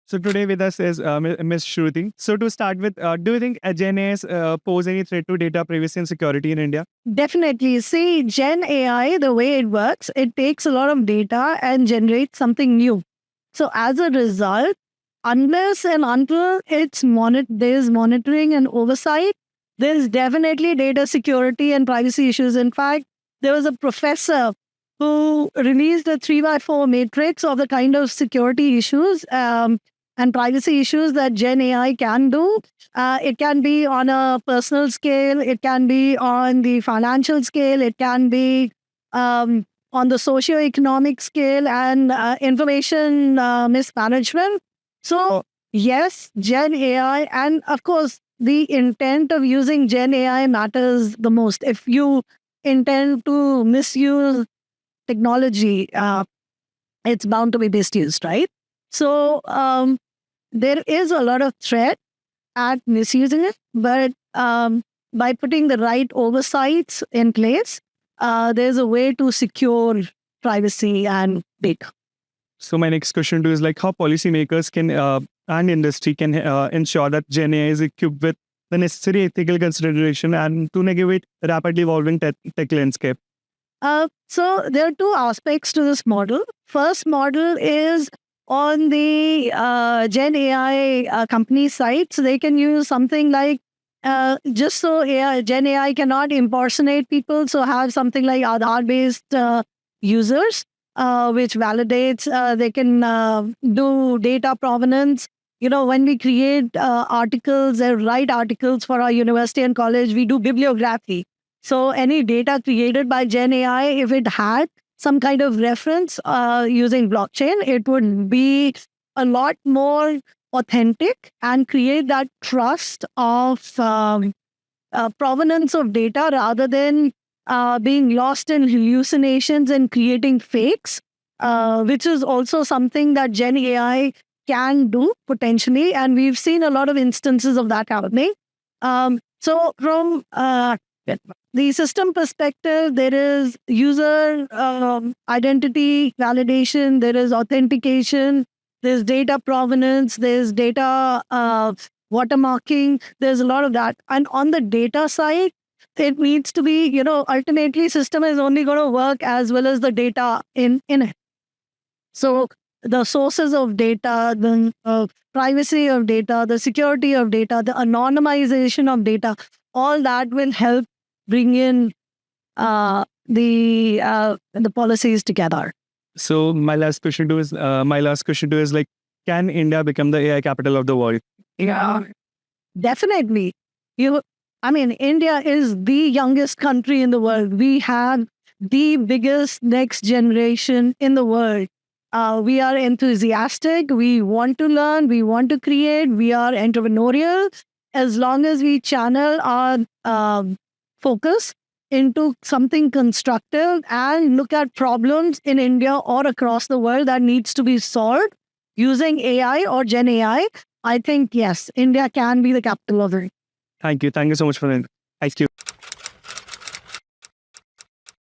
So today with us is Ms. Shruti. So to start with, do you think Gen AIs pose any threat to data privacy and security in India? Definitely. See, Gen AI, the way it works, it takes a lot of data and generates something new. So as a result, unless and until there's monitoring and oversight, there's definitely data security and privacy issues. In fact, there was a professor who released a 3x4 matrix of the kind of security issues and privacy issues that Gen AI can do. It can be on a personal scale, it can be on the financial scale, it can be on the socio-economic scale and information mismanagement. So, yes, Gen AI, and of course, the intent of using Gen AI matters the most. If you intend to misuse technology, it's bound to be misused, right? So, there is a lot of threat at misusing it, but by putting the right oversights in place, there's a way to secure privacy and data. So my next question to you is like how policymakers can and industry can ensure that Gen AI is equipped with the necessary ethical consideration and to navigate rapidly evolving tech landscape. So there are two aspects to this model. First model is on the Gen AI company site. So they can use something like, just so Gen AI cannot impersonate people, so have something like Aadhaar-based users, which validates, they can do data provenance. You know, when we create articles or write articles for our university and college, we do bibliography. So any data created by Gen AI, if it had some kind of reference using blockchain, it would be a lot more authentic and create that trust of provenance of data rather than being lost in hallucinations and creating fakes, which is also something that Gen AI can do potentially. And we've seen a lot of instances of that happening. So from the system perspective, there is user identity validation, there is authentication, there's data provenance, there's data watermarking, there's a lot of that. And on the data side, it needs to be, ultimately system is only going to work as well as the data in it. So the sources of data, the privacy of data, the security of data, the anonymization of data, all that will help bring in the policies together. So my last question to is like, can India become the AI capital of the world? Yeah, definitely. India is the youngest country in the world. We have the biggest next generation in the world. We are enthusiastic. We want to learn. We want to create. We are entrepreneurial. As long as we channel our focus into something constructive and look at problems in India or across the world that needs to be solved using AI or Gen AI, I think, yes, India can be the capital of it. Thank you. Thank you so much for that. Thank you.